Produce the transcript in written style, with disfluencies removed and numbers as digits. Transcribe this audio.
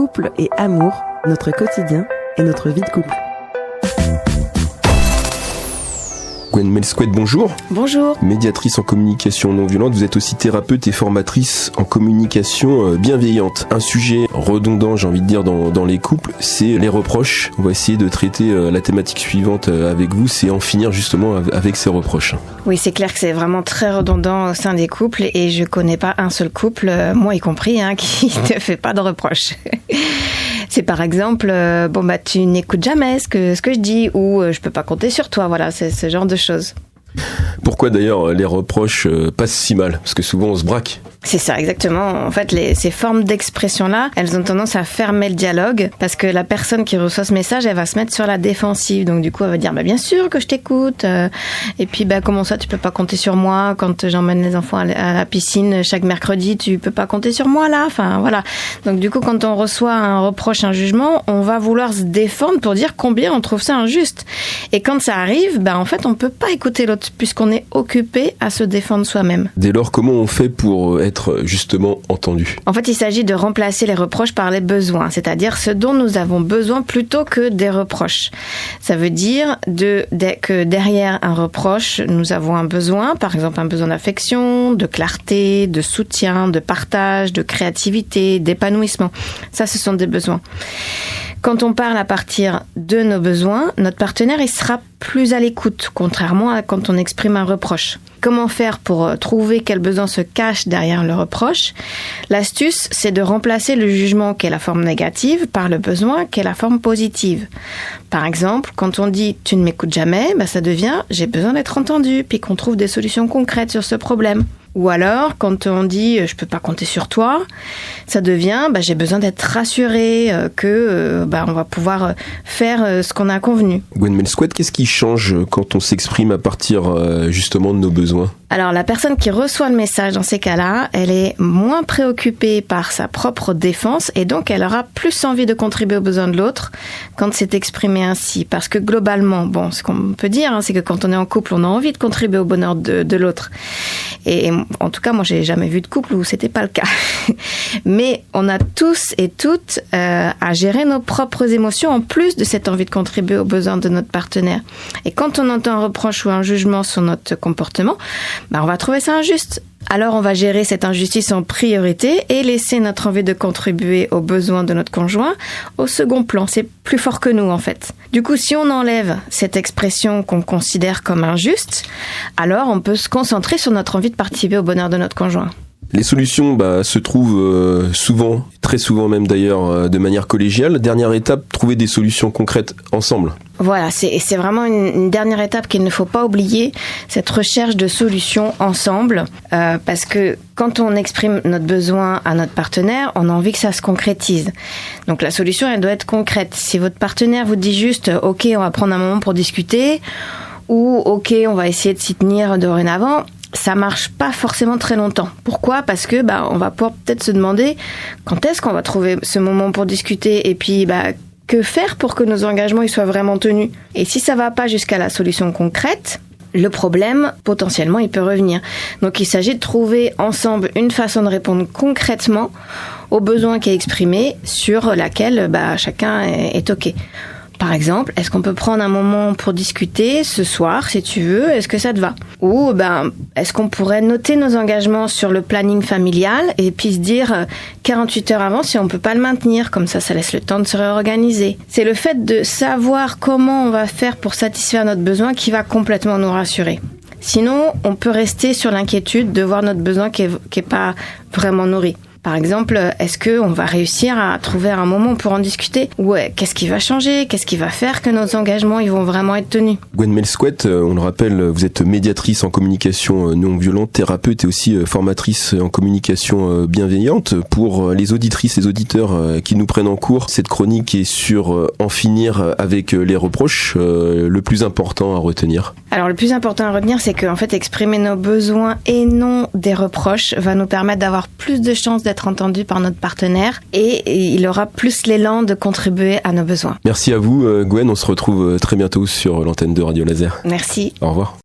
Couple et amour, notre quotidien et notre vie de couple. Gwen Melsquet, bonjour. Bonjour. Médiatrice en communication non violente, vous êtes aussi thérapeute et formatrice en communication bienveillante. Un sujet redondant, j'ai envie de dire, dans les couples, c'est les reproches. On va essayer de traiter la thématique suivante avec vous, c'est en finir justement avec ces reproches. Oui, c'est clair que c'est vraiment très redondant au sein des couples et je connais pas un seul couple, moi y compris, qui ne fait pas de reproches. C'est par exemple, tu n'écoutes jamais ce que je dis ou je peux pas compter sur toi, voilà, c'est ce genre de choses. Pourquoi d'ailleurs les reproches passent si mal ? Parce que souvent on se braque. C'est ça, exactement. En fait, ces formes d'expression-là, elles ont tendance à fermer le dialogue parce que la personne qui reçoit ce message, elle va se mettre sur la défensive. Donc du coup, elle va dire bien sûr que je t'écoute. Et puis comment ça, tu peux pas compter sur moi quand j'emmène les enfants à la piscine chaque mercredi, tu peux pas compter sur moi là. Enfin voilà. Donc du coup, quand on reçoit un reproche, un jugement, on va vouloir se défendre pour dire combien on trouve ça injuste. Et quand ça arrive, en fait, on peut pas écouter l'autre puisqu'on est occupé à se défendre soi-même. Dès lors, comment on fait pour être justement entendu ? En fait, il s'agit de remplacer les reproches par les besoins, c'est-à-dire ce dont nous avons besoin plutôt que des reproches. Ça veut dire que derrière un reproche, nous avons un besoin, par exemple un besoin d'affection, de clarté, de soutien, de partage, de créativité, d'épanouissement. Ça, ce sont des besoins. Quand on parle à partir de nos besoins, notre partenaire, il sera plus à l'écoute, contrairement à quand on exprime un reproche. Comment faire pour trouver quel besoin se cache derrière le reproche ? L'astuce, c'est de remplacer le jugement qui est la forme négative par le besoin qui est la forme positive. Par exemple, quand on dit « tu ne m'écoutes jamais », ça devient « j'ai besoin d'être entendu », puis qu'on trouve des solutions concrètes sur ce problème. Ou alors, quand on dit « je peux pas compter sur toi », ça devient « j'ai besoin d'être rassuré, que on va pouvoir faire ce qu'on a convenu ». Gwen Melsquet, qu'est-ce qui change quand on s'exprime à partir justement de nos besoins ? Alors, la personne qui reçoit le message dans ces cas-là, elle est moins préoccupée par sa propre défense et donc elle aura plus envie de contribuer aux besoins de l'autre quand c'est exprimé ainsi. Parce que globalement, ce qu'on peut dire, c'est que quand on est en couple, on a envie de contribuer au bonheur de l'autre. Et en tout cas, moi, j'ai jamais vu de couple où c'était pas le cas. Mais on a tous et toutes à gérer nos propres émotions en plus de cette envie de contribuer aux besoins de notre partenaire. Et quand on entend un reproche ou un jugement sur notre comportement, on va trouver ça injuste. Alors on va gérer cette injustice en priorité et laisser notre envie de contribuer aux besoins de notre conjoint au second plan. C'est plus fort que nous en fait. Du coup, si on enlève cette expression qu'on considère comme injuste, alors on peut se concentrer sur notre envie de participer au bonheur de notre conjoint. Les solutions se trouvent souvent, très souvent même d'ailleurs, de manière collégiale. Dernière étape, trouver des solutions concrètes ensemble. Voilà, c'est vraiment une dernière étape qu'il ne faut pas oublier, cette recherche de solutions ensemble, parce que quand on exprime notre besoin à notre partenaire, on a envie que ça se concrétise. Donc la solution, elle doit être concrète. Si votre partenaire vous dit juste « ok, on va prendre un moment pour discuter » ou « ok, on va essayer de s'y tenir dorénavant », ça marche pas forcément très longtemps. Pourquoi ? Parce que on va pouvoir peut-être se demander quand est-ce qu'on va trouver ce moment pour discuter et puis que faire pour que nos engagements ils soient vraiment tenus. Et si ça va pas jusqu'à la solution concrète, le problème potentiellement il peut revenir. Donc il s'agit de trouver ensemble une façon de répondre concrètement aux besoins qui est exprimé sur laquelle chacun est OK. Par exemple, est-ce qu'on peut prendre un moment pour discuter ce soir, si tu veux, est-ce que ça te va ? Ou est-ce qu'on pourrait noter nos engagements sur le planning familial et puis se dire 48 heures avant si on peut pas le maintenir, comme ça laisse le temps de se réorganiser. C'est le fait de savoir comment on va faire pour satisfaire notre besoin qui va complètement nous rassurer. Sinon, on peut rester sur l'inquiétude de voir notre besoin qui est pas vraiment nourri. Par exemple, est-ce qu'on va réussir à trouver un moment pour en discuter ? Ou qu'est-ce qui va changer ? Qu'est-ce qui va faire que nos engagements ils vont vraiment être tenus ? Gwen Melsquet, on le rappelle, vous êtes médiatrice en communication non violente, thérapeute et aussi formatrice en communication bienveillante. Pour les auditrices et auditeurs qui nous prennent en cours, cette chronique est sur en finir avec les reproches. Le plus important à retenir ? Alors le plus important à retenir, c'est qu'en fait exprimer nos besoins et non des reproches va nous permettre d'avoir plus de chances d'être entendu par notre partenaire et il aura plus l'élan de contribuer à nos besoins. Merci à vous Gwen, on se retrouve très bientôt sur l'antenne de Radio Laser. Merci. Au revoir.